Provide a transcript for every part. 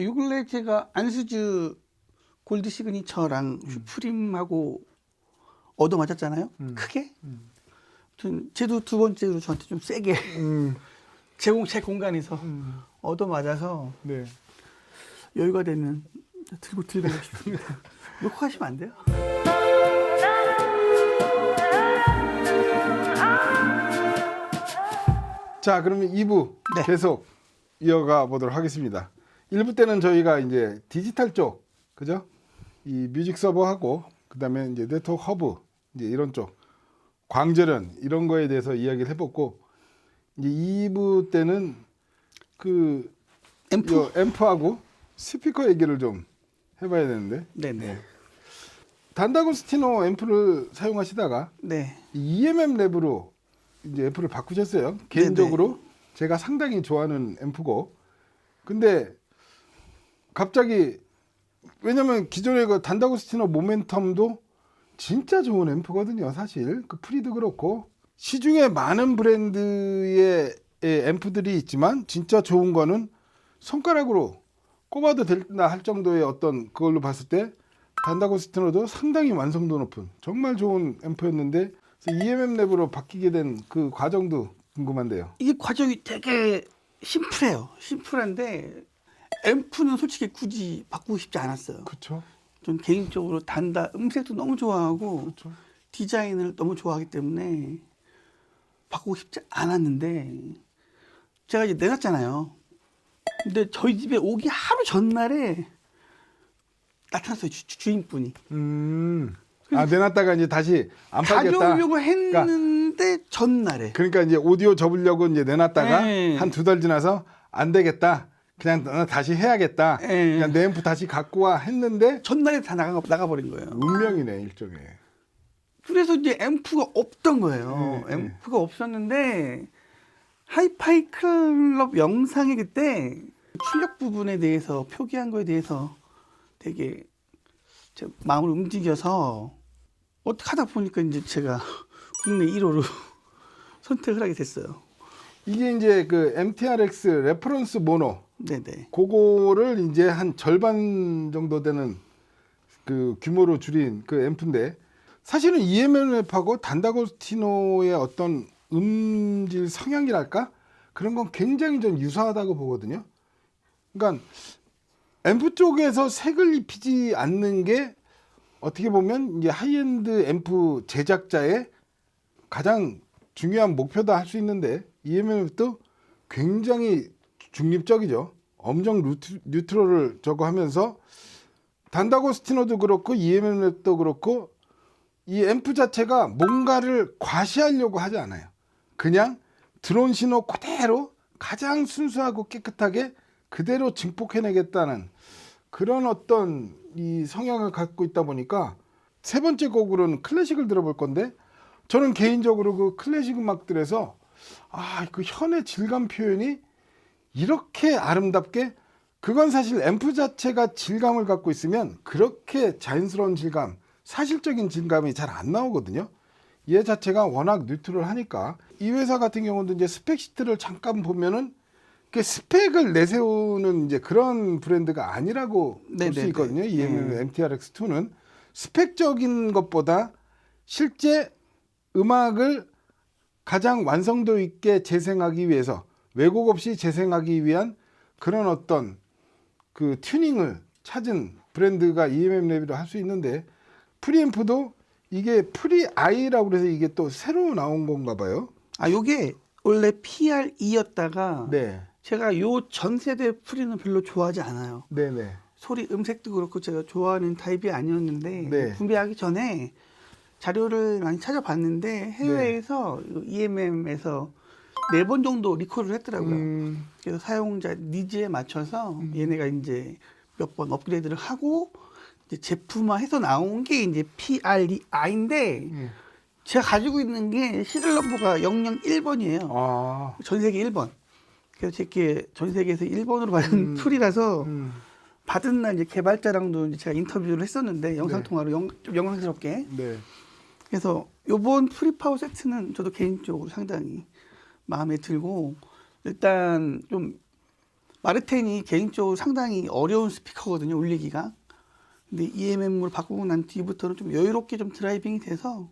요 근래 제가 안수즈 골드 시그니처랑 슈프림하고 얻어맞았잖아요. 크게. 아무튼 쟤도 두 번째로 저한테 좀 세게 제 공간에서 얻어맞아서 네. 여유가 되면 들고 가고 싶습니다. 녹화하시면 안 돼요? 자, 그러면 2부 네. 계속 이어가 보도록 하겠습니다. 1부 때는 저희가 이제 디지털 쪽, 그죠? 이 뮤직 서버하고, 그 다음에 이제 네트워크 허브, 이제 이런 쪽, 광절연, 이런 거에 대해서 이야기를 해봤고, 이제 2부 때는 그, 앰프하고 스피커 얘기를 좀 해봐야 되는데. 네네. 단다고스티노 앰프를 사용하시다가, 네. EMM 랩으로 이제 앰프를 바꾸셨어요. 개인적으로 제가 상당히 좋아하는 앰프고, 근데 갑자기 왜냐면 기존의 그 단다고스티노 모멘텀도 진짜 좋은 앰프거든요. 사실 그 프리도 그렇고 시중에 많은 브랜드의 앰프들이 있지만 진짜 좋은 거는 손가락으로 꼽아도 된다 할 정도의 어떤 그걸로 봤을 때 단다고스티노도 상당히 완성도 높은 정말 좋은 앰프였는데 EMM 랩으로 바뀌게 된 그 과정도 궁금한데요. 이게 과정이 되게 심플해요. 심플한데 앰프는 솔직히 굳이 바꾸고 싶지 않았어요. 그렇죠. 전 개인적으로 단다 음색도 너무 좋아하고 그렇죠. 디자인을 너무 좋아하기 때문에 바꾸고 싶지 않았는데 제가 이제 내놨잖아요. 근데 저희 집에 오기 하루 전날에 나타났어요. 주인분이. 내놨다가 이제 다시 안 팔겠다. 가져오려고 했는데 전날에. 그러니까 이제 오디오 접으려고 이제 내놨다가 네. 한 두 달 지나서 안 되겠다. 그냥 나 다시 해야겠다. 네. 그냥 내 앰프 다시 갖고 와 했는데 전날에 다 나가버린 거예요. 운명이네 일종의. 그래서 이제 앰프가 없던 거예요. 앰프가 없었는데 하이파이 클럽 영상에 그때 출력 부분에 대해서 표기한 거에 대해서 되게 제 마음을 움직여서 어떻게 하다 보니까 이제 제가 국내 1호로 선택을 하게 됐어요. 이게 이제 그 MTRX 레퍼런스 모노 네네. 그거를 이제 한 절반 정도 되는 그 규모로 줄인 그 앰프인데 사실은 EMMF하고 단다고스티노의 어떤 음질 성향이랄까 그런 건 굉장히 좀 유사하다고 보거든요. 그러니까 앰프 쪽에서 색을 입히지 않는 게 어떻게 보면 이제 하이엔드 앰프 제작자의 가장 중요한 목표다 할 수 있는데 EMM도 굉장히 중립적이죠. 엄정 뉴트럴을 저거 하면서 단다고스티노도 그렇고 EMM도 그렇고 이 앰프 자체가 뭔가를 과시하려고 하지 않아요. 그냥 드론 신호 그대로 가장 순수하고 깨끗하게 그대로 증폭해내겠다는 그런 어떤 이 성향을 갖고 있다 보니까 세 번째 곡으로는 클래식을 들어볼 건데 저는 개인적으로 그 클래식 음악들에서 그 현의 질감 표현이 이렇게 아름답게 그건 사실 앰프 자체가 질감을 갖고 있으면 그렇게 자연스러운 질감 사실적인 질감이 잘 안 나오거든요. 얘 자체가 워낙 뉴트럴하니까 이 회사 같은 경우도 이제 스펙 시트를 잠깐 보면은 그 스펙을 내세우는 이제 그런 브랜드가 아니라고 볼 수 있거든요. 이 MTRX2는 스펙적인 것보다 실제 음악을 가장 완성도 있게 재생하기 위해서 왜곡 없이 재생하기 위한 그런 어떤 그 튜닝을 찾은 브랜드가 EMM 랩이라 할 수 있는데 프리앰프도 이게 프리아이라고 그래서 이게 또 새로 나온 건가 봐요. 요게 원래 PRE였다가 네. 제가 요 전 세대 프리는 별로 좋아하지 않아요. 네네. 소리 음색도 그렇고 제가 좋아하는 타입이 아니었는데 네. 구매하기 전에 자료를 많이 찾아봤는데 해외에서 EMM에서 4번 정도 리콜을 했더라고요. 그래서 사용자 니즈에 맞춰서 얘네가 이제 몇 번 업그레이드를 하고 이제 제품화해서 나온 게 이제 PREI인데 제가 가지고 있는 게 시리얼 넘버가 001번이에요. 전 세계 1번. 그래서 제게 전 세계에서 1번으로 받은 풀이라서 받은 날 이제 개발자랑도 이제 제가 인터뷰를 했었는데 영상 통화로 좀 영광스럽게. 네. 그래서 요번 프리파워 세트는 저도 개인적으로 상당히 마음에 들고 일단 좀 마르텐이 개인적으로 상당히 어려운 스피커거든요, 울리기가. 근데 EMM으로 바꾸고 난 뒤부터는 좀 여유롭게 좀 드라이빙이 돼서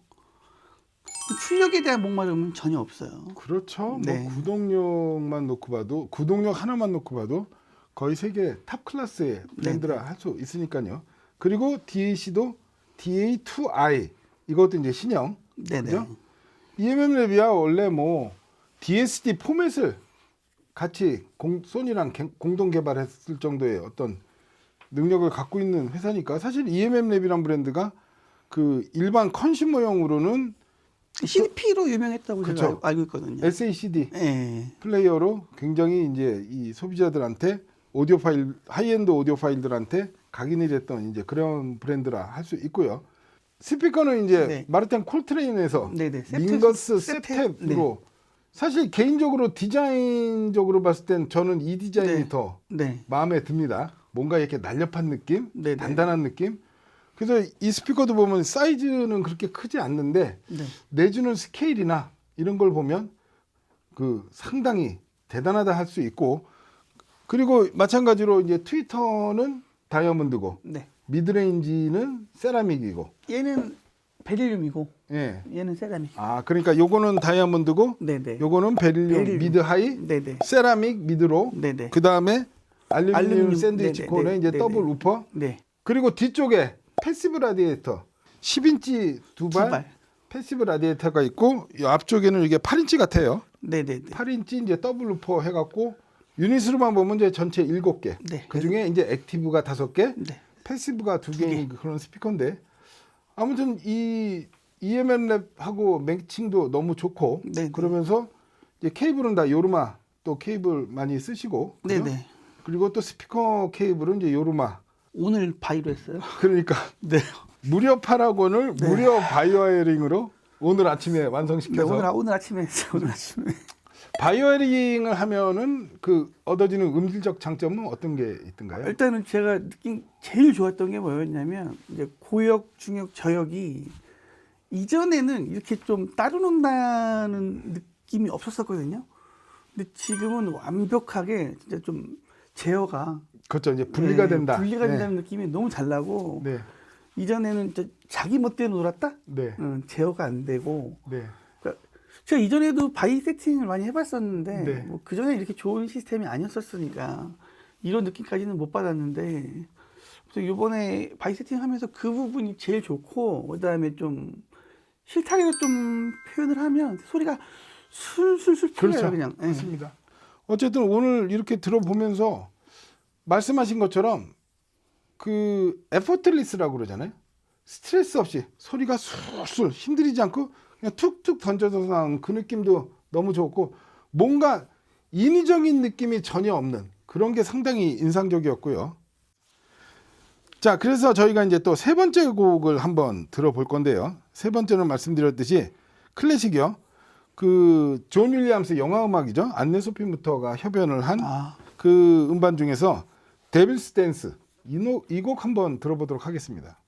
출력에 대한 목마름은 전혀 없어요. 그렇죠. 네. 뭐 구동력만 놓고 봐도 구동력 하나만 놓고 봐도 거의 세계 탑 클래스의 브랜드라 할 수 있으니까요. 그리고 DAC도 DA2i 이것도 이제 신형. 네네. 그죠? EMM 랩이야 원래 뭐 DSD 포맷을 같이 소니랑 공동 개발했을 정도의 어떤 능력을 갖고 있는 회사니까 사실 EMM 랩이란 브랜드가 그 일반 컨슈머용으로는 CDP로 유명했다고 그쵸. 제가 알고 있거든요. SACD 네. 플레이어로 굉장히 이제 이 소비자들한테 오디오 파일 하이엔드 오디오 파일들한테 각인이 됐던 이제 그런 브랜드라 할 수 있고요. 스피커는 이제 네. 마르텐 콜트레인에서 네네. 밍거스 셉탭. 셉탭으로 사실 개인적으로 디자인적으로 봤을 땐 저는 이 디자인이 네. 더 네. 마음에 듭니다. 뭔가 이렇게 날렵한 느낌, 네네. 단단한 느낌. 그래서 이 스피커도 보면 사이즈는 그렇게 크지 않는데 네. 내주는 스케일이나 이런 걸 보면 그 상당히 대단하다 할 수 있고 그리고 마찬가지로 이제 트위터는 다이아몬드고 네. 미드레인지는 세라믹이고 얘는 베릴륨이고 예. 얘는 세라믹. 아 그러니까 요거는 다이아몬드고 네네. 요거는 베릴륨 미드 하이 네네. 세라믹 미드로 네네. 그 다음에 알루미늄 알루미늄, 샌드위치 네네, 콘에 이제 네네. 더블 우퍼 네. 그리고 뒤쪽에 패시브 라디에이터 10인치 두 발 패시브 라디에이터가 있고 이 앞쪽에는 이게 8인치 같아요. 네네네. 8인치 이제 더블 우퍼 해갖고 유닛으로만 보면 이제 전체 7개. 네. 그 중에 이제 액티브가 5개, 네. 패시브가 2개인 그런 스피커인데 아무튼 이 EMM 랩하고 매칭도 너무 좋고 네. 그러면서 이제 케이블은 다 요르마 또 케이블 많이 쓰시고 그죠? 네네. 그리고 또 스피커 케이블은 이제 요르마 오늘 바이로 했어요. 그러니까 네. 무려 8학원을 네. 무료 바이오와이어링으로 오늘 아침에 네, 완성시켜서 오늘 아침에 했어요. 오늘 아침에. 바이오와이어링을 하면은 그 얻어지는 음질적 장점은 어떤 게 있던가요? 일단은 제가 느낀 제일 좋았던 게 뭐였냐면 이제 고역, 중역, 저역이 이전에는 이렇게 좀 따로 논다는 느낌이 없었었거든요. 근데 지금은 완벽하게 진짜 좀 제어가 그렇죠. 이제 분리가 된다. 분리가 된다는 느낌이 너무 잘 나고 네. 이전에는 진짜 자기 멋대로 놀았다? 네. 제어가 안 되고 네. 그러니까 제가 이전에도 바이 세팅을 많이 해봤었는데 네. 뭐 그전에 이렇게 좋은 시스템이 아니었었으니까 이런 느낌까지는 못 받았는데 그래서 이번에 바이 세팅하면서 그 부분이 제일 좋고 그다음에 좀 실타래로 좀 표현을 하면 소리가 술술술 튀어요. 그렇죠. 그냥. 예. 맞습니다. 어쨌든 오늘 이렇게 들어보면서 말씀하신 것처럼 그 에포틀리스라고 그러잖아요. 스트레스 없이 소리가 술술 힘들이지 않고 그냥 툭툭 던져서 나오는 그 느낌도 너무 좋고 뭔가 인위적인 느낌이 전혀 없는 그런 게 상당히 인상적이었고요. 자, 그래서 저희가 이제 또 세 번째 곡을 한번 들어볼 건데요. 세 번째는 말씀드렸듯이 클래식이요. 그 존 윌리엄스 영화 음악이죠. 안네 소피 무터가 협연을 한 그 음반 중에서 데빌스 댄스 이 곡 한번 들어보도록 하겠습니다.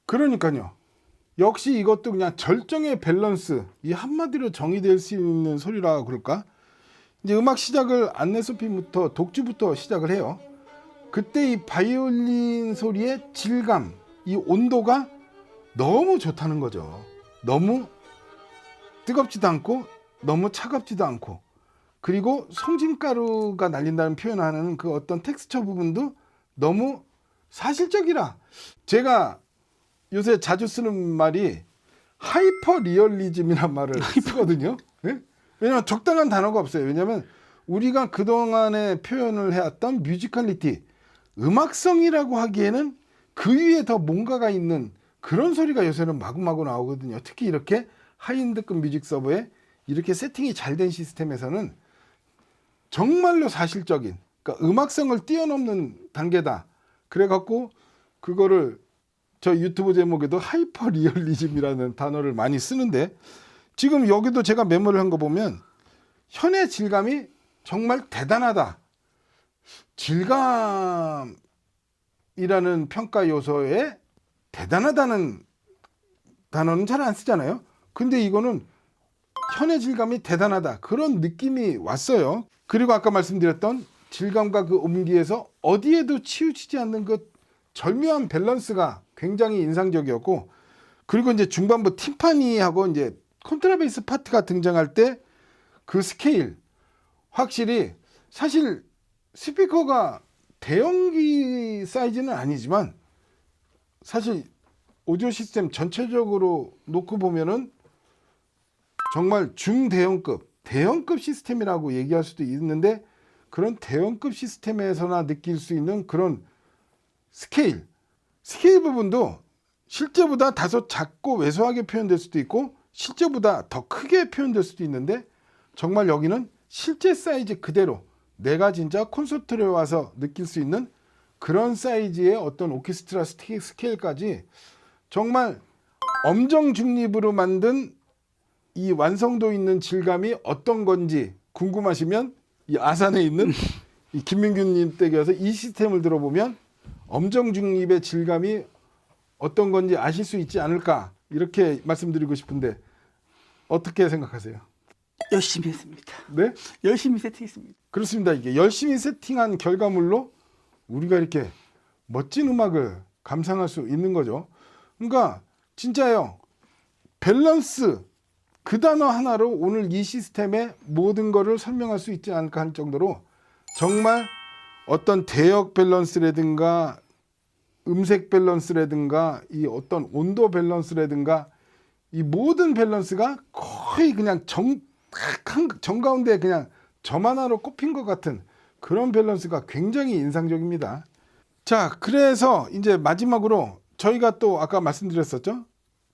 그러니까요. 역시 이것도 그냥 절정의 밸런스, 이 한마디로 정의될 수 있는 소리라 그럴까? 이제 음악 시작을 안내소피부터 독주부터 시작을 해요. 그때 이 바이올린 소리의 질감, 이 온도가 너무 좋다는 거죠. 너무 뜨겁지도 않고 너무 차갑지도 않고, 그리고 송진가루가 날린다는 표현하는 그 어떤 텍스처 부분도 너무 사실적이라. 제가 요새 자주 쓰는 말이 하이퍼 리얼리즘이란 말을 쓰거든요. 예? 왜냐하면 적당한 단어가 없어요. 왜냐하면 우리가 그동안에 표현을 해왔던 뮤지컬리티, 음악성이라고 하기에는 그 위에 더 뭔가가 있는 그런 소리가 요새는 마구마구 나오거든요. 특히 이렇게 하이엔드급 뮤직 서버에 이렇게 세팅이 잘 된 시스템에서는 정말로 사실적인, 그러니까 음악성을 뛰어넘는 단계다. 그래갖고 그거를 저 유튜브 제목에도 하이퍼 리얼리즘이라는 단어를 많이 쓰는데, 지금 여기도 제가 메모를 한 거 보면 현의 질감이 정말 대단하다. 질감이라는 평가 요소에 대단하다는 단어는 잘 안 쓰잖아요. 근데 이거는 현의 질감이 대단하다, 그런 느낌이 왔어요. 그리고 아까 말씀드렸던 질감과 그 음기에서 어디에도 치우치지 않는 그 절묘한 밸런스가 굉장히 인상적이었고, 그리고 이제 중반부 팀파니하고 이제 콘트라베이스 파트가 등장할 때 그 스케일, 확실히 사실 스피커가 대형기 사이즈는 아니지만 사실 오디오 시스템 전체적으로 놓고 보면은 정말 중대형급, 대형급 시스템이라고 얘기할 수도 있는데, 그런 대형급 시스템에서나 느낄 수 있는 그런 스케일 부분도 실제보다 다소 작고 왜소하게 표현될 수도 있고 실제보다 더 크게 표현될 수도 있는데, 정말 여기는 실제 사이즈 그대로 내가 진짜 콘서트에 와서 느낄 수 있는 그런 사이즈의 어떤 오케스트라 스케일까지 정말 엄정 중립으로 만든 이 완성도 있는 질감이 어떤 건지 궁금하시면 이 아산에 있는 이 김민규님 댁에 가서 이 시스템을 들어보면 엄정 중립의 질감이 어떤 건지 아실 수 있지 않을까, 이렇게 말씀드리고 싶은데 어떻게 생각하세요? 열심히 했습니다. 네? 열심히 세팅했습니다. 그렇습니다. 이게 열심히 세팅한 결과물로 우리가 이렇게 멋진 음악을 감상할 수 있는 거죠. 그러니까 진짜요, 밸런스 그 단어 하나로 오늘 이 시스템의 모든 거를 설명할 수 있지 않을까 할 정도로 정말 어떤 대역 밸런스라든가 음색 밸런스라든가 이 어떤 온도 밸런스라든가 이 모든 밸런스가 거의 그냥 정가운데 그냥 점 하나로 꼽힌 것 같은 그런 밸런스가 굉장히 인상적입니다. 자, 그래서 이제 마지막으로 저희가 또 아까 말씀드렸었죠.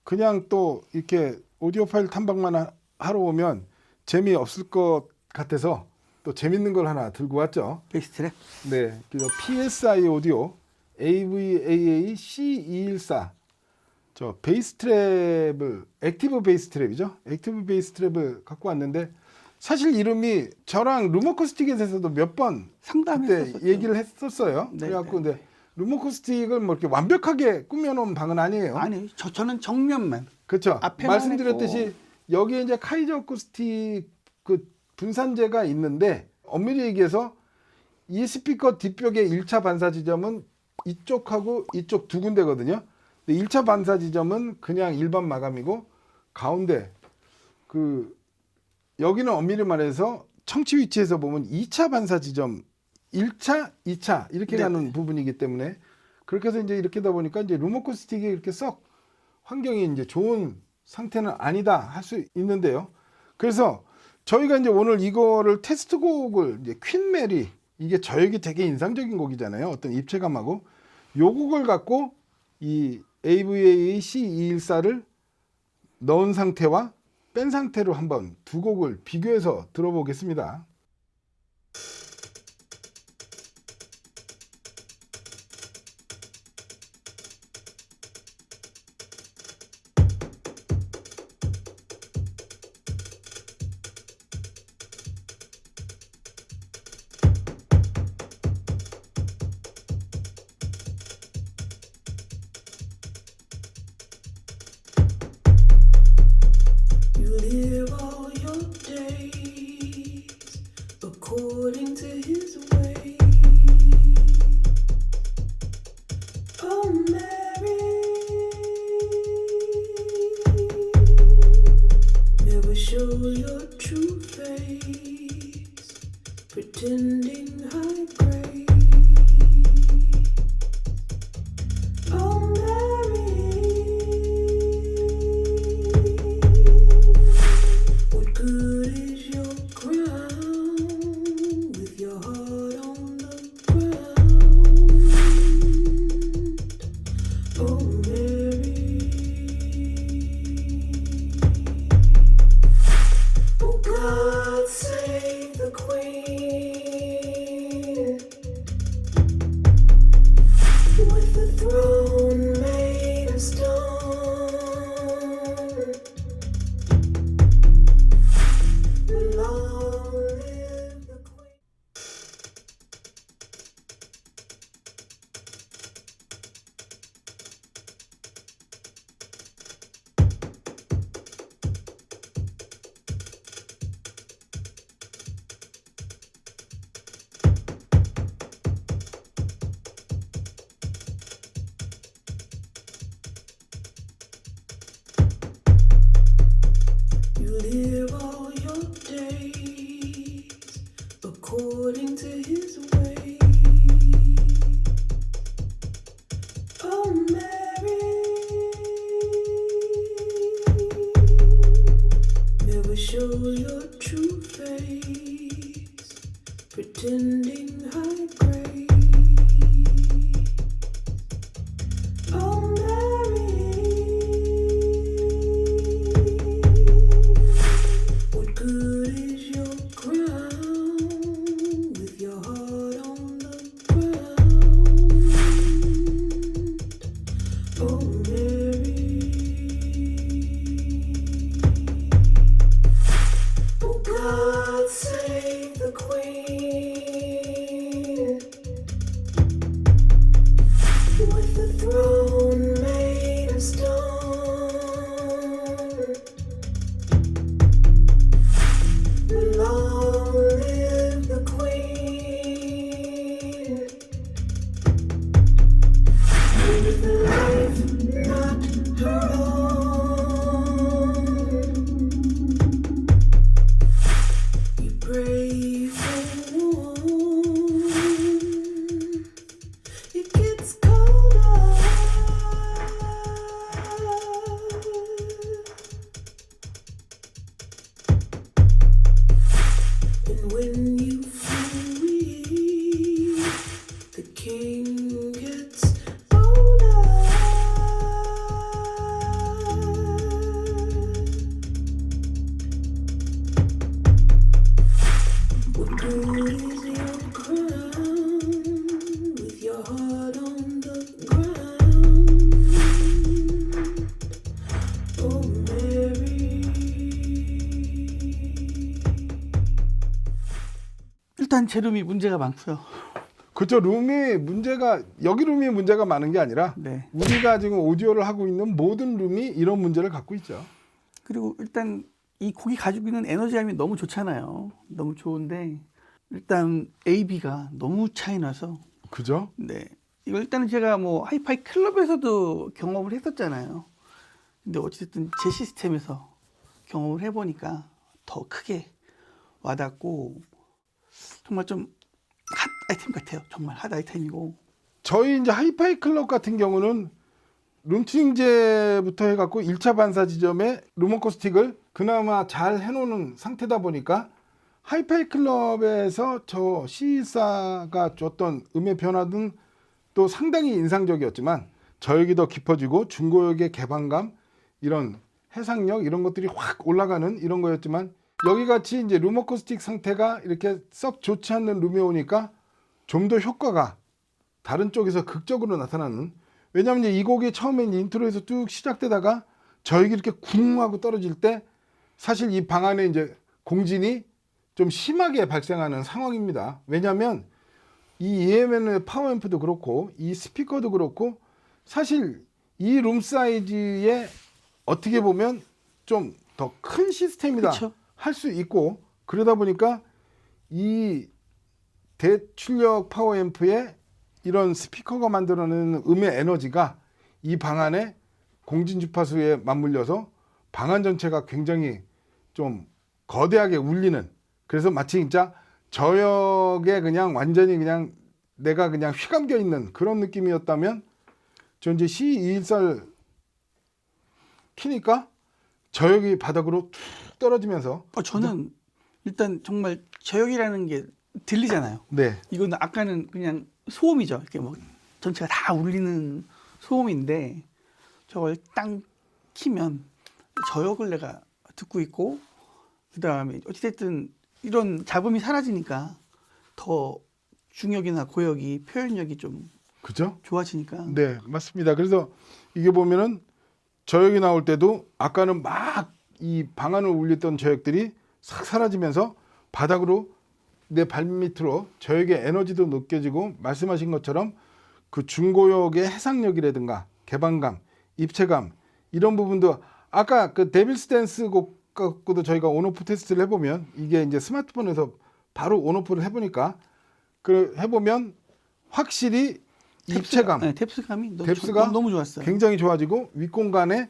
그냥 또 이렇게 오디오 파일 탐방만 하러 오면 재미없을 것 같아서 또 재밌는 걸 하나 들고 왔죠. 베이스트랩. 네, 그래서 PSI 오디오 AVAA C214 저 베이스 트랩을, 액티브 베이스 트랩이죠. 액티브 베이스 트랩을 갖고 왔는데, 사실 이름이 저랑 루머코스틱에서도 몇 번 상담했었죠. 그때 얘기를 했었어요. 네, 그래갖고 네, 근데 루머코스틱을 뭐 이렇게 완벽하게 꾸며놓은 방은 아니에요. 아니, 저는 정면만. 그렇죠. 앞에만 말씀드렸듯이 했고. 여기에 이제 카이저 어쿠스틱 그 분산재가 있는데, 엄밀히 얘기해서 이 스피커 뒷벽의 1차 반사 지점은 이쪽하고 이쪽 두 군데거든요. 근데 1차 반사 지점은 그냥 일반 마감이고, 가운데 그 여기는 엄밀히 말해서 청취 위치에서 보면 2차 반사 지점, 1차, 2차 이렇게 네. 가는 부분이기 때문에, 그렇게 해서 이제 이렇게다 보니까 이제 루머코스틱이 이렇게 썩 환경이 이제 좋은 상태는 아니다 할 수 있는데요. 그래서 저희가 이제 오늘 이거를 테스트곡을 이제 퀸 메리, 이게 저에게 되게 인상적인 곡이잖아요. 어떤 입체감하고 요 곡을 갖고 이 AVA C214를 넣은 상태와 뺀 상태로 한번 두 곡을 비교해서 들어보겠습니다. throne made of stone. Long live the queen. You live all your days according to his way. Oh, Mary, never show your true face, pretending high grade. Oh, Mary, what good is your crown with your heart on the ground? Oh, Mary, oh, God save the Queen with the throne made of stone. Long live the Queen. Live the life not her own. You brave and warm. It gets colder. And when you feel weak, the king gets older. What good is your crown with your heart on the ground? Oh, Mary. 일단 제 룸이 문제가 많고요. 그렇죠. 룸이 문제가 여기 룸이 문제가 많은 게 아니라 네. 우리가 지금 오디오를 하고 있는 모든 룸이 이런 문제를 갖고 있죠. 그리고 일단 이 곡이 가지고 있는 에너지감이 너무 좋잖아요. 너무 좋은데 일단 AB가 너무 차이 나서 그죠? 네. 이거 일단은 제가 뭐 하이파이 클럽에서도 경험을 했었잖아요. 근데 어쨌든 제 시스템에서 경험을 해보니까 더 크게 와닿고 정말 좀 핫 아이템 같아요. 정말 핫 아이템이고. 저희 이제 하이파이 클럽 같은 경우는 룸튜닝제부터 해갖고 1차 반사 지점에 룸어코스틱을 그나마 잘 해놓는 상태다 보니까 하이파이 클럽에서 저 C14가 줬던 음의 변화는 또 상당히 인상적이었지만 저역이 더 깊어지고 중고역의 개방감, 이런 해상력 이런 것들이 확 올라가는 이런 거였지만 여기 같이 이제 룸어코스틱 상태가 이렇게 썩 좋지 않는 룸에 오니까 좀 더 효과가 다른 쪽에서 극적으로 나타나는. 왜냐하면 이제 이 곡이 처음에 인트로에서 쭉 시작되다가 저역이 이렇게 쿵 하고 떨어질 때 사실 이 방 안에 이제 공진이 좀 심하게 발생하는 상황입니다. 왜냐하면 이 EMN의 파워앰프도 그렇고 이 스피커도 그렇고 사실 이 룸 사이즈에 어떻게 보면 좀 더 큰 시스템이다 할 수 있고, 그러다 보니까 이 대출력 파워앰프에 이런 스피커가 만들어내는 음의 에너지가 이 방 안에 공진 주파수에 맞물려서 방안 전체가 굉장히 좀 거대하게 울리는, 그래서 마치 진짜 저역에 그냥 완전히 그냥 내가 그냥 휘감겨 있는 그런 느낌이었다면 저 이제 C214를 키니까 저역이 바닥으로 툭 떨어지면서 저는 일단 정말 저역이라는 게 들리잖아요. 네. 이거는 아까는 그냥 소음이죠. 이렇게 뭐 전체가 다 울리는 소음인데 저걸 딱 키면 저역을 내가 듣고 있고, 그 다음에 어찌됐든 이런 잡음이 사라지니까 더 중역이나 고역이 표현력이 좀 그죠? 좋아지니까. 네, 맞습니다. 그래서 이게 보면은 저역이 나올 때도 아까는 막 이 방안을 울렸던 저역들이 싹 사라지면서 바닥으로 내 발밑으로 저역의 에너지도 느껴지고 말씀하신 것처럼 그 중고역의 해상력이라든가 개방감, 입체감 이런 부분도 아까 그 데빌스 댄스 곡 갖고도 저희가 온오프 테스트를 해보면 이게 이제 스마트폰에서 바로 온오프를 해보니까 그 해보면 확실히 입체감, 네, 탭스감이 뎁스가 너무 좋았어요. 굉장히 좋아지고 윗공간에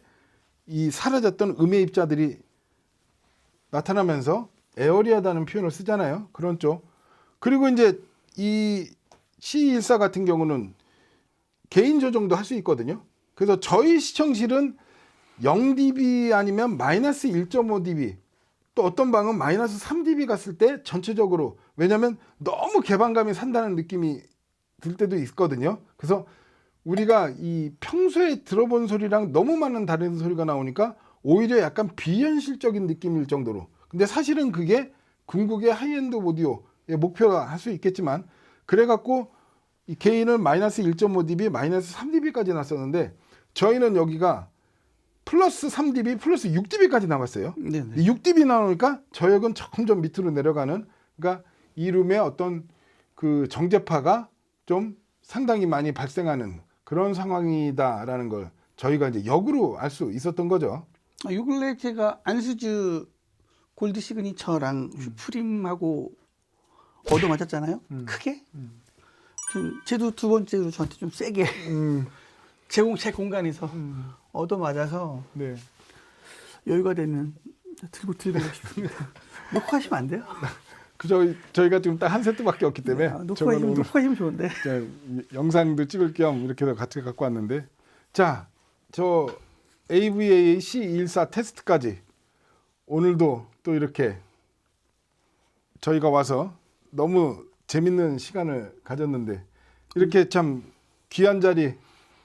이 사라졌던 음의 입자들이 나타나면서 에어리하다는 표현을 쓰잖아요. 그런 쪽. 그리고 이제 이 C14 같은 경우는 개인 조정도 할 수 있거든요. 그래서 저희 시청실은 0dB 아니면 마이너스 1.5dB 또 어떤 방은 마이너스 3dB 갔을 때 전체적으로 왜냐하면 너무 개방감이 산다는 느낌이 들 때도 있거든요. 그래서 우리가 이 평소에 들어본 소리랑 너무 많은 다른 소리가 나오니까 오히려 약간 비현실적인 느낌일 정도로. 근데 사실은 그게 궁극의 하이엔드 오디오의 목표가 할 수 있겠지만 그래갖고 이 게인을 마이너스 1.5dB, 마이너스 3dB까지 났었는데 저희는 여기가 플러스 3dB, 플러스 6dB까지 나왔어요. 네네. 6dB 나오니까 저역은 점점 밑으로 내려가는 그러니까 이 룸의 어떤 그 정제파가 좀 상당히 많이 발생하는 그런 상황이다라는 걸 저희가 이제 역으로 알 수 있었던 거죠. 요 근래 제가 안수즈 골드 시그니처랑 슈프림하고 얻어 맞았잖아요. 크게. 좀 쟤도 두 번째로 저한테 좀 세게 제 공간에서 얻어 맞아서 네. 여유가 되는 들고 싶습니다. 녹화하시면 안 돼요? 저희가 지금 딱 한 세트밖에 없기 때문에 저거는 오늘 녹화하시면 좋은데. 영상도 찍을 겸 이렇게 같이 갖고 왔는데 자, 저 AVA C14 테스트까지 오늘도 또 이렇게 저희가 와서 너무 재밌는 시간을 가졌는데 이렇게 참 귀한 자리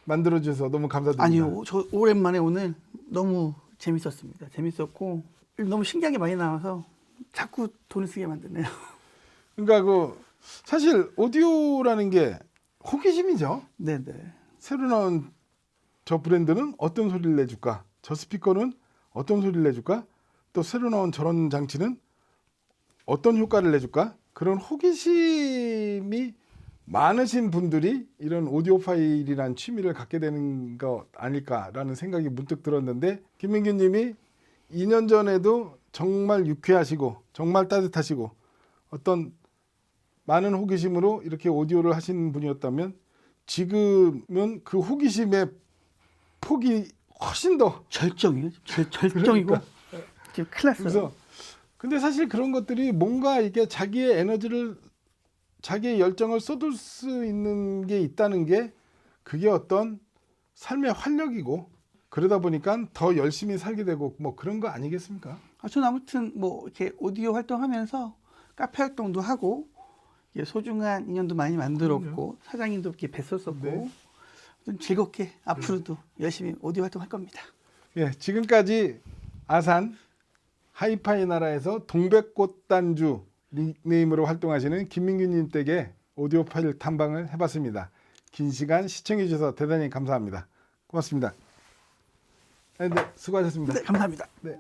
만들어 주셔서 너무 감사드립니다. 아니요, 저 오랜만에 오늘 너무 재밌었습니다. 재밌었고 너무 신기한 게 많이 나와서 자꾸 돈을 쓰게 만드네요. 그러니까 그 사실 오디오라는 게 호기심이죠. 네네. 새로 나온 저 브랜드는 어떤 소리를 내줄까? 저 스피커는 어떤 소리를 내줄까? 또 새로 나온 저런 장치는 어떤 효과를 내줄까? 그런 호기심이 많으신 분들이 이런 오디오 파일이란 취미를 갖게 되는 거 아닐까라는 생각이 문득 들었는데 김민규 님이 2년 전에도 정말 유쾌하시고 정말 따뜻하시고 어떤 많은 호기심으로 이렇게 오디오를 하시는 분이었다면 지금은 그 호기심의 폭이 훨씬 더 절정이에요. 절정이고 지금 큰일 났어요. 그래서 근데 사실 그런 것들이 뭔가 이게 자기의 에너지를 자기의 열정을 쏟을 수 있는 게 있다는 게 그게 어떤 삶의 활력이고 그러다 보니까 더 열심히 살게 되고 뭐 그런 거 아니겠습니까? 저는 아무튼 뭐 이렇게 오디오 활동하면서 카페 활동도 하고 소중한 인연도 많이 만들었고 사장님도 이렇게 뵀었었고 네. 좀 즐겁게 앞으로도 열심히 오디오 활동할 겁니다. 예, 지금까지 아산 하이파이 나라에서 동백꽃단주 닉네임으로 활동하시는 김민규님 댁에 오디오 파일 탐방을 해봤습니다. 긴 시간 시청해 주셔서 대단히 감사합니다. 고맙습니다. 네, 수고하셨습니다. 네, 감사합니다. 네.